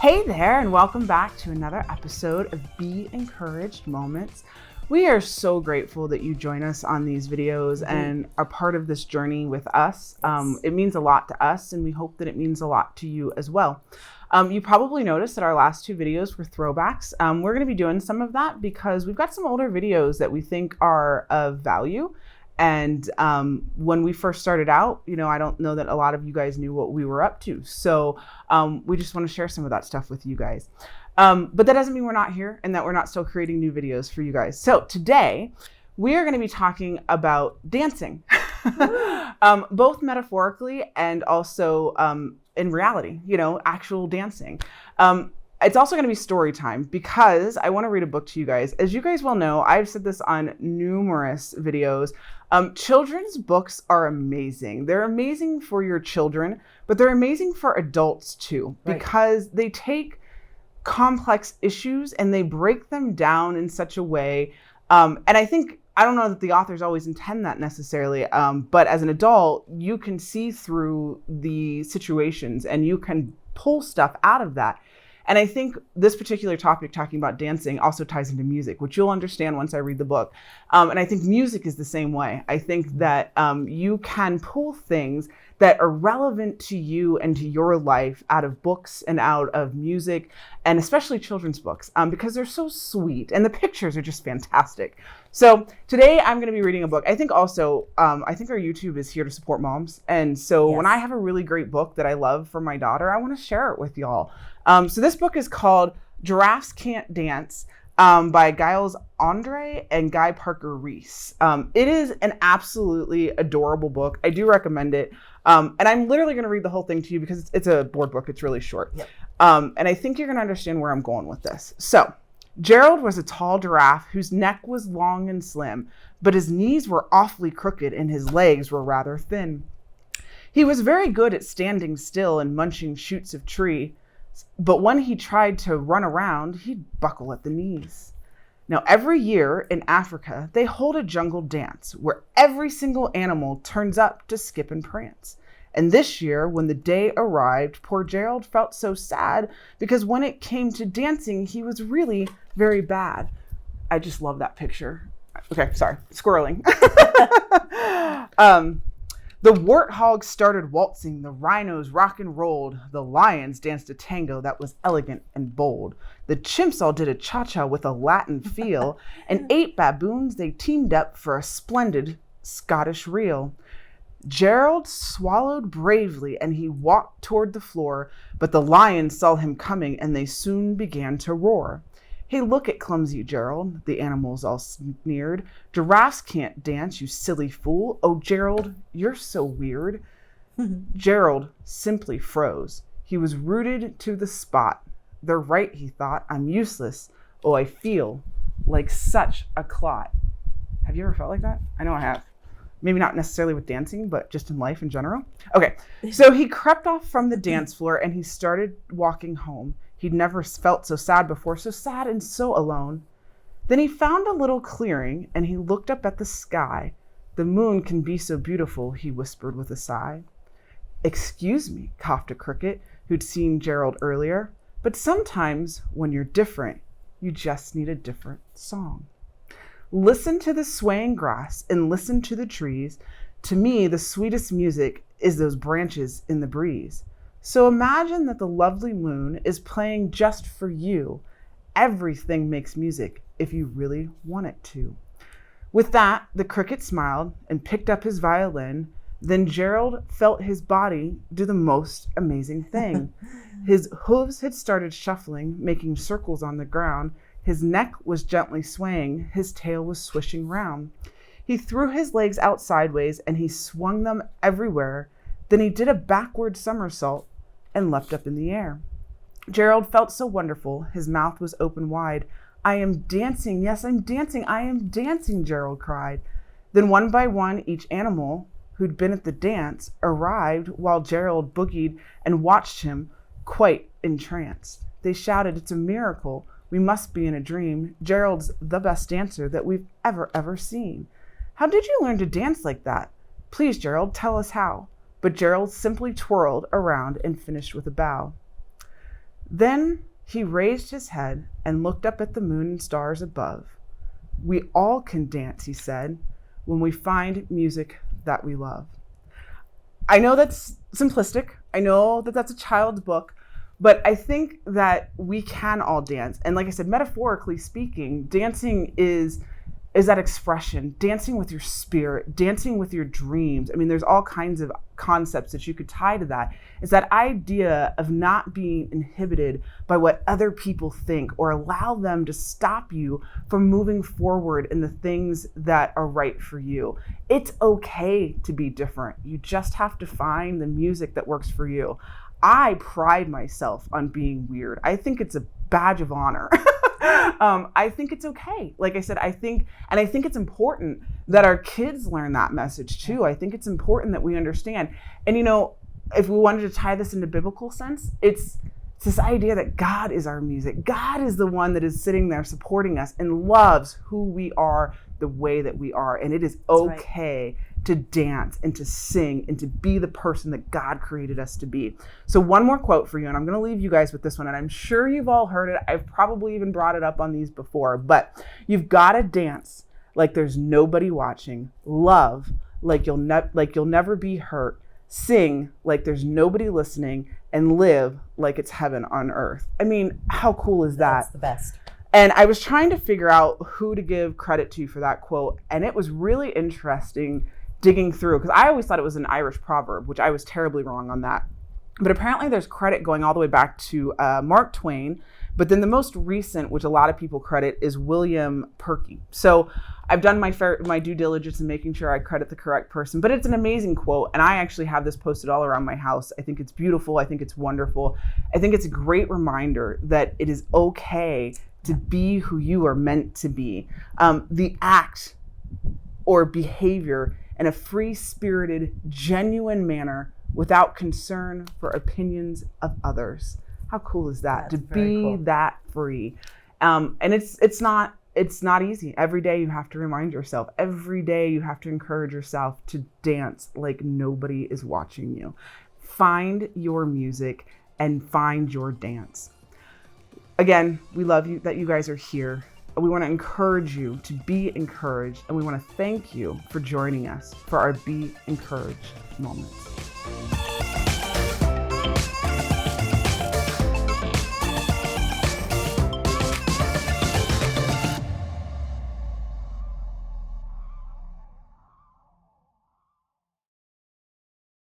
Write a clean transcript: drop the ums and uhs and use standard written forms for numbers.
Hey there, and welcome back to another episode of Be Encouraged Moments. We are so grateful that you join us on these videos and are part of this journey with us. Yes. It means a lot to us, and we hope that it means a lot to you as well. You probably noticed that our last two videos were throwbacks. We're going to be doing some of that because we've got some older videos that we think are of value. And when we first started out, I don't know that a lot of you guys knew what we were up to. So we just want to share some of that stuff with you guys. But that doesn't mean we're not here and that we're not still creating new videos for you guys. So today we are going to be talking about dancing, both metaphorically and also in reality, actual dancing. It's also going to be story time because I want to read a book to you guys. As you guys well know, I've said this on numerous videos. Children's books are amazing. They're amazing for your children, but they're amazing for adults too, because they take complex issues and they break them down in such a way. And I don't know that the authors always intend that necessarily, but as an adult, you can see through the situations and you can pull stuff out of that. And I think this particular topic, talking about dancing, also ties into music, which you'll understand once I read the book. And I think music is the same way. I think that you can pull things that are relevant to you and to your life out of books and out of music, and especially children's books, because they're so sweet and the pictures are just fantastic. So today I'm going to be reading a book. I think also, I think our YouTube is here to support moms. And so when I have a really great book that I love for my daughter, I want to share it with y'all. So this book is called Giraffes Can't Dance by Giles, Andreae, and Parker-Rees. It is an absolutely adorable book. I do recommend it. And I'm literally going to read the whole thing to you because it's a board book. It's really short. Yep. And I think you're going to understand where I'm going with this. So Gerald was a tall giraffe whose neck was long and slim, but his knees were awfully crooked and his legs were rather thin. He was very good at standing still and munching shoots of tree, but when he tried to run around, he'd buckle at the knees. Now, every year in Africa, they hold a jungle dance where every single animal turns up to skip and prance. And this year, when the day arrived, poor Gerald felt so sad because when it came to dancing, he was really very bad. I just love that picture. Okay, sorry, squirreling. The warthogs started waltzing, the rhinos rock and rolled, the lions danced a tango that was elegant and bold. The chimps all did a cha-cha with a Latin feel, and 8 baboons, they teamed up for a splendid Scottish reel. Gerald swallowed bravely and he walked toward the floor, but the lions saw him coming and they soon began to roar. Hey, look at clumsy Gerald, the animals all sneered. Giraffes can't dance, you silly fool. Oh, Gerald, you're so weird. Gerald simply froze. He was rooted to the spot. They're right, he thought. I'm useless. Oh, I feel like such a clot. Have you ever felt like that? I know I have. Maybe not necessarily with dancing, but just in life in general. Okay, so he crept off from the dance floor and he started walking home. He'd never felt so sad before, so sad and so alone. Then he found a little clearing and he looked up at the sky. The moon can be so beautiful, he whispered with a sigh. Excuse me, coughed a cricket who'd seen Gerald earlier, but sometimes when you're different, you just need a different song. Listen to the swaying grass and listen to the trees. To me, the sweetest music is those branches in the breeze. So imagine that the lovely moon is playing just for you. Everything makes music if you really want it to. With that, the cricket smiled and picked up his violin. Then Gerald felt his body do the most amazing thing. His hooves had started shuffling, making circles on the ground. His neck was gently swaying. His tail was swishing round. He threw his legs out sideways and he swung them everywhere. Then he did a backward somersault and leapt up in the air. Gerald felt so wonderful. His mouth was open wide. I am dancing. Yes, I'm dancing. I am dancing, Gerald cried. Then one by one, each animal who'd been at the dance arrived while Gerald boogied and watched him quite entranced. They shouted, it's a miracle. We must be in a dream. Gerald's the best dancer that we've ever seen. How did you learn to dance like that? Please, Gerald, tell us how. But Gerald simply twirled around and finished with a bow. Then he raised his head and looked up at the moon and stars above. We all can dance, he said, when we find music that we love. I know that's simplistic. I know that that's a child's book, but I think that we can all dance. And like I said, metaphorically speaking, dancing is that expression, dancing with your spirit, dancing with your dreams. I mean, there's all kinds of concepts that you could tie to that. It's that idea of not being inhibited by what other people think or allow them to stop you from moving forward in the things that are right for you. It's okay to be different. You just have to find the music that works for you. I pride myself on being weird. I think it's a badge of honor. I think it's okay. Like I said, I think it's important that our kids learn that message too. I think it's important that we understand. And if we wanted to tie this into biblical sense, it's this idea that God is our music. God is the one that is sitting there supporting us and loves who we are the way that we are. And it is okay to dance and to sing and to be the person that God created us to be. So one more quote for you, and I'm going to leave you guys with this one, and I'm sure you've all heard it. I've probably even brought it up on these before, but you've got to dance like there's nobody watching, love like you'll never be hurt, sing like there's nobody listening, and live like it's heaven on earth. I mean, how cool is that? That's the best. And I was trying to figure out who to give credit to for that quote, and it was really interesting digging through, because I always thought it was an Irish proverb, which I was terribly wrong on that. But apparently there's credit going all the way back to Mark Twain. But then the most recent, which a lot of people credit, is William Purkey. So I've done my due diligence in making sure I credit the correct person. But it's an amazing quote. And I actually have this posted all around my house. I think it's beautiful. I think it's wonderful. I think it's a great reminder that it is okay to be who you are meant to be. The act or behavior in a free-spirited, genuine manner without concern for opinions of others. How cool is that? That's to be cool. that free. And it's not easy. Every day you have to remind yourself. Every day you have to encourage yourself to dance like nobody is watching you. Find your music and find your dance. Again, we love you that you guys are here. We want to encourage you to be encouraged, and we want to thank you for joining us for our Be Encouraged moments.